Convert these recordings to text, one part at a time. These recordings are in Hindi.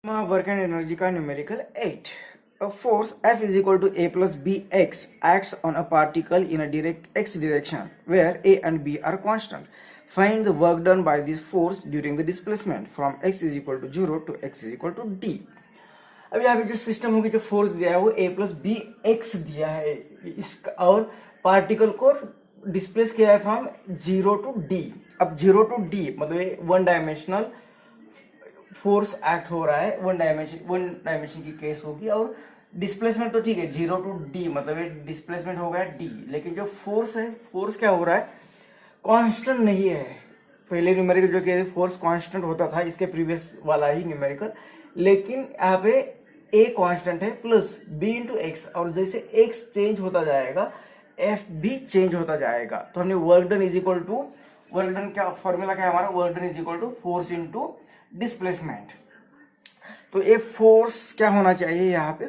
Work and energy का numerical 8. A force F is equal to A plus Bx acts on a particle in a direct x direction where A and B are constant. Find the work done by this force during the displacement from x is equal to 0 to x is equal to d. अब यहाँ पे जो सिस्टम होगी, जो फोर्स दिया है वो A प्लस बी एक्स दिया है इसका, और पार्टिकल को डिस्प्लेस किया है फ्रॉम 0 टू d. अब 0 टू d मतलब वन डायमेंशनल फोर्स एक्ट हो रहा है, वन डायमेंशन की केस होगी. और डिस्प्लेसमेंट तो ठीक है, 0 टू d मतलब ये डिस्प्लेसमेंट हो गया d, लेकिन जो फोर्स है, फोर्स क्या हो रहा है, कांस्टेंट नहीं है. पहले न्यूमेरिकल जो कहते फोर्स कांस्टेंट होता था, इसके प्रीवियस वाला ही न्यूमेरिकल, लेकिन यहाँ पे a कांस्टेंट है प्लस b इंटू एक्स, और जैसे x चेंज होता जाएगा f भी चेंज होता जाएगा. तो हमने work done is equal to, work done क्या फॉर्मूला क्या है हमारा, work done is equal to force into displacement. तो ये फोर्स क्या होना चाहिए यहाँ पे,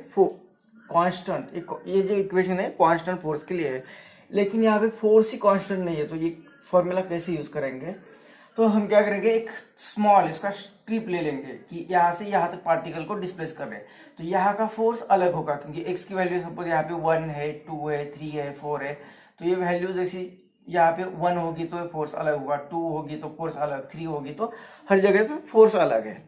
कांस्टेंट. ये जो इक्वेशन है कांस्टेंट फोर्स के लिए है, लेकिन यहाँ पे फोर्स ही कांस्टेंट नहीं है. तो ये फॉर्मूला कैसे यूज करेंगे, तो हम क्या करेंगे, एक स्मॉल इसका स्ट्रिप ले लेंगे कि यहाँ से यहाँ तक पार्टिकल को डिस्प्लेस कर रहे हैं. तो यहाँ का फोर्स अलग होगा, क्योंकि x की वैल्यू सपोज यहाँ पे 1 है, 2 है, 3 है, 4 है. तो ये वैल्यू जैसी यहाँ पे 1 होगी तो फोर्स अलग होगा, 2 होगी तो फोर्स अलग, 3 होगी तो हर जगह पे फोर्स अलग है.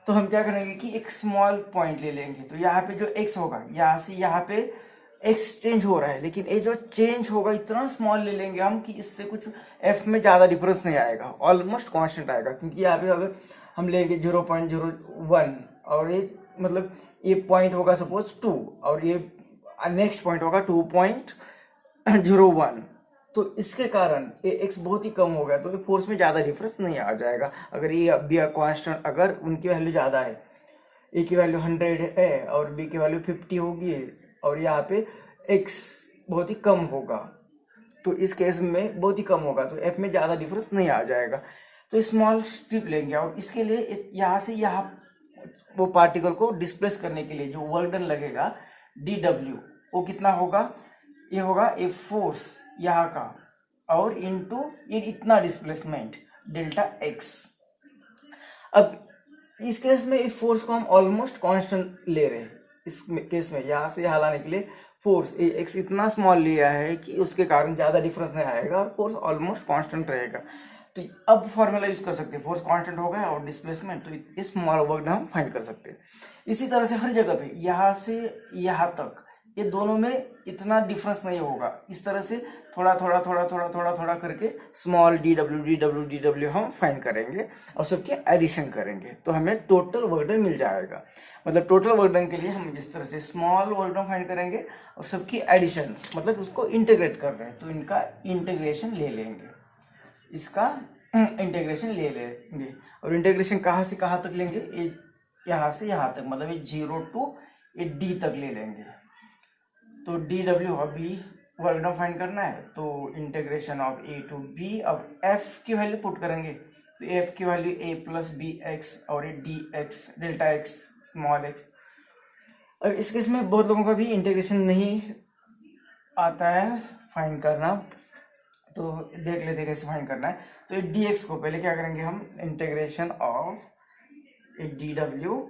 तो हम क्या करेंगे कि एक स्मॉल पॉइंट ले लेंगे. तो यहाँ पे जो x होगा, यहाँ से यहाँ पे x चेंज हो रहा है, लेकिन ये जो चेंज होगा इतना स्मॉल ले लेंगे हम कि इससे कुछ f में ज्यादा डिफरेंस नहीं आएगा, ऑलमोस्ट कांस्टेंट आएगा. क्योंकि यहाँ पे अगर हम लेंगे 0.01 और ये मतलब ये पॉइंट होगा सपोज 2 और ये नेक्स्ट पॉइंट होगा 2.01, तो इसके कारण ये x बहुत ही कम हो गया, तो ये फोर्स में ज्यादा डिफरेंस नहीं आ जाएगा. अगर ये बी कांस्टेंट, अगर उनकी वैल्यू ज्यादा है, ए की वैल्यू 100 है और बी की वैल्यू 50 होगी और यहाँ पे x बहुत ही कम होगा, तो इस केस में बहुत ही कम होगा, तो f में ज्यादा डिफरेंस नहीं आ जाएगा. तो स्मॉल स्ट्रिप लेंगे और इसके लिए यहाँ से यहाँ वो पार्टिकल को डिस्प्लेस करने के लिए जो वर्क डन लगेगा dw, वो कितना होगा, ये होगा ए फोर्स यहाँ का और इनटू ये इतना डिस्प्लेसमेंट डेल्टा x. अब इस केस में इस फोर्स को हम ऑलमोस्ट कांस्टेंट ले रहे हैं. इस केस में यहाँ से यहाँ लाने के लिए फोर्स x इतना स्मॉल लिया है कि उसके कारण ज्यादा डिफरेंस नहीं आएगा और फोर्स ऑलमोस्ट कांस्टेंट रहेगा. तो अब फॉर्मूला यूज कर सकते हैं, फोर्स कांस्टेंट हो गया और डिस्प्लेसमेंट, तो इस स्मॉल वर्क हम फाइंड कर सकते हैं. इसी तरह से हर जगह पे यहाँ से यहाँ तक ये दोनों में इतना डिफरेंस नहीं होगा. इस तरह से थोड़ा थोड़ा थोड़ा थोड़ा थोड़ा थोड़ा करके स्मॉल dw हम फाइंड करेंगे और सबके एडिशन करेंगे, तो हमें टोटल वर्क डन मिल जाएगा. मतलब टोटल वर्क डन के लिए हम जिस तरह से स्मॉल वर्क डन फाइंड करेंगे और सबकी एडिशन, मतलब उसको इंटीग्रेट कर रहे हैं, तो इनका इंटीग्रेशन ले लेंगे, इसका इंटीग्रेशन ले लेंगे. और इंटीग्रेशन कहाँ से कहाँ तक लेंगे, यहाँ से यहाँ तक, मतलब ये 0 टू ये d तक ले लेंगे. तो dw अभी वर्क डन फाइंड करना है, तो integration of a to b. अब f की वैल्यू पुट करेंगे, तो f की value a plus b x और ये dx delta x small x. अब इस केस में बहुत लोगों का भी इंटीग्रेशन नहीं आता है फाइंड करना, तो देख लेते कैसे फाइंड करना है. तो ये dx को पहले क्या करेंगे हम, integration of dw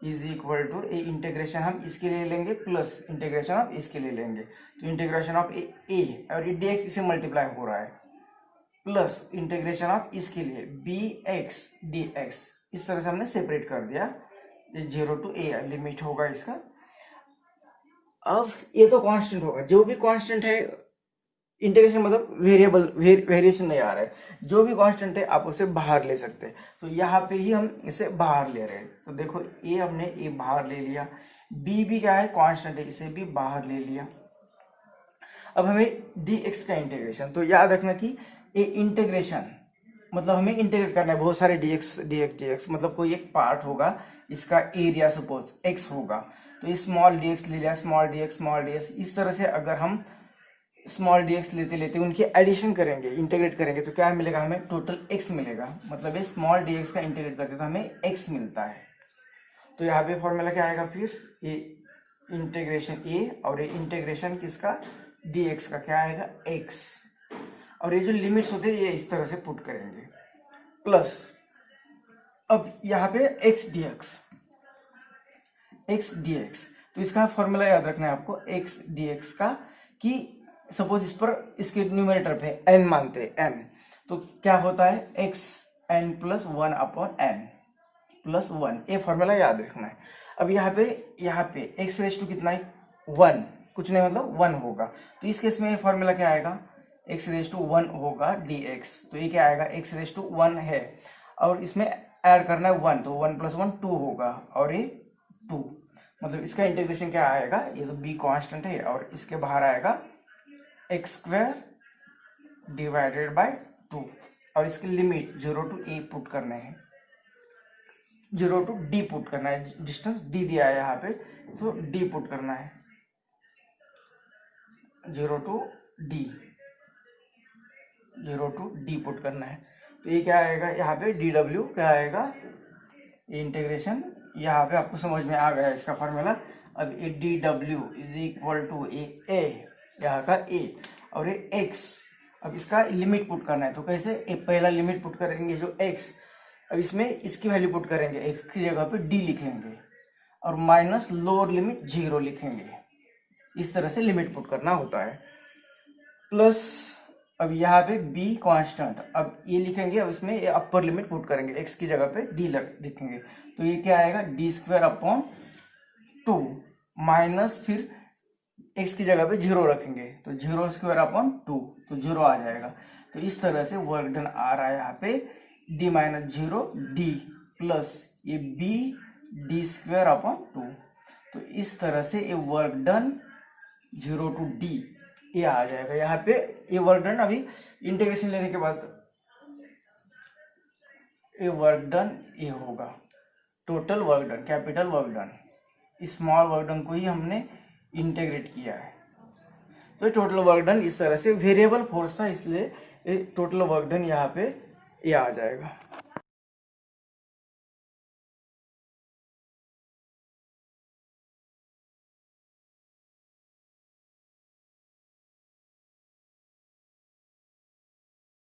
is equal to a, integration हम इसके लिए लेंगे प्लस इंटीग्रेशन ऑफ इसके लिए लेंगे. तो इंटीग्रेशन ऑफ ए और ये dx इसे मल्टीप्लाई हो रहा है, प्लस इंटीग्रेशन ऑफ इसके लिए bx dx. इस तरह से हमने सेपरेट कर दिया. ये 0 टू ए लिमिट होगा इसका. अब ये तो कांस्टेंट होगा, जो भी कांस्टेंट है, इंटीग्रेशन मतलब वेरिएबल वेरिएशन नहीं आ रहा है, जो भी कांस्टेंट है आप उसे बाहर ले सकते हैं. तो यहाँ पे ही हम इसे बाहर ले रहे हैं. तो देखो ए हमने ए बाहर ले लिया, बी भी क्या है कांस्टेंट है, इसे भी बाहर ले लिया. अब हमें dx का इंटीग्रेशन, तो याद रखना कि ये इंटीग्रेशन मतलब हमें इंटीग्रेट करना है बहुत सारे dx मतलब कोई एक पार्ट होगा, इसका एरिया सपोज x होगा, तो ये स्मॉल dx ले लिया, स्मॉल dx. इस तरह से अगर हम स्मॉल dx लेते लेते उनकी एडिशन करेंगे, इंटीग्रेट करेंगे, तो क्या मिलेगा, हमें टोटल x मिलेगा. मतलब ये स्मॉल dx का इंटीग्रेट करते तो हमें x मिलता है. तो यहाँ पे फॉर्मूला क्या आएगा फिर, ये इंटीग्रेशन a और ये इंटीग्रेशन किसका, dx का क्या आएगा x. और ये जो लिमिट्स होते हैं ये इस तरह से पुट करेंगे, प्लस अब यहाँ पे x dx x D x. तो इसका फॉर्मूला याद रखना है आपको एक्स डी एक्स का, कि सपोज इस पर इसके न्यूमरेटर पे एन मानते हैं एन, तो क्या होता है x n plus one upon n plus one, ये फॉर्मूला याद रखना है। अब यहाँ पे एक्स रेस टू कितना है वन, कुछ नहीं मतलब वन होगा, तो इस केस में ये फॉर्मूला क्या आएगा एक्स रेस टू वन होगा डी एक्स। तो ये क्या आएगा एक्स रेस टू वन है और इसमें ऐड करना है वन, तो वन प्लस वन टू होगा और ये टू, मतलब इसका इंटीग्रेशन क्या आएगा, ये तो बी कांस्टेंट है और इसके बाहर आएगा x square divided by two, और इसकी लिमिट 0 to a पुट करना है, 0 to d पुट करना है, डिस्टेंस d दिया है यहाँ पे तो d पुट करना है, 0 to d पुट करना है। तो ये क्या आएगा यहाँ पे dw क्या आएगा, इंटीग्रेशन यहाँ पे आपको समझ में आ गया इसका फॉर्मूला। अब ये dw इज इक्वल टू ए यहाँ का a और ये x, अब इसका लिमिट पुट करना है, तो कैसे पहला लिमिट पुट करेंगे जो x, अब इसमें इसकी वैल्यू पुट करेंगे, x की जगह पे d लिखेंगे और माइनस लोअर लिमिट 0 लिखेंगे, इस तरह से लिमिट पुट करना होता है। प्लस अब यहाँ पे b कांस्टेंट, अब ये लिखेंगे, अब इसमें ये अपर लिमिट पुट करेंगे, x की जगह पे d लिखेंगे, तो ये क्या आएगा D square upon two minus फिर x की जगह पे 0 रखेंगे, तो 0 स्क्वायर अपॉन टू, तो 0 आ जाएगा। तो इस तरह से वर्क डन आ रहा है यहाँ पे d माइनस 0 d प्लस ये b D square upon two. तो इस तरह से ये वर्क डन 0 to d ये आ जाएगा यहाँ पे। ये वर्क डन अभी इंटीग्रेशन लेने के बाद ये वर्क डन ये होगा total work done, capital work done, small work done को ही हमने इंटीग्रेट किया है। तो टोटल वर्क डन इस तरह से वेरिएबल फोर्स था, इसलिए टोटल वर्क डन यहाँ पे ये आ जाएगा।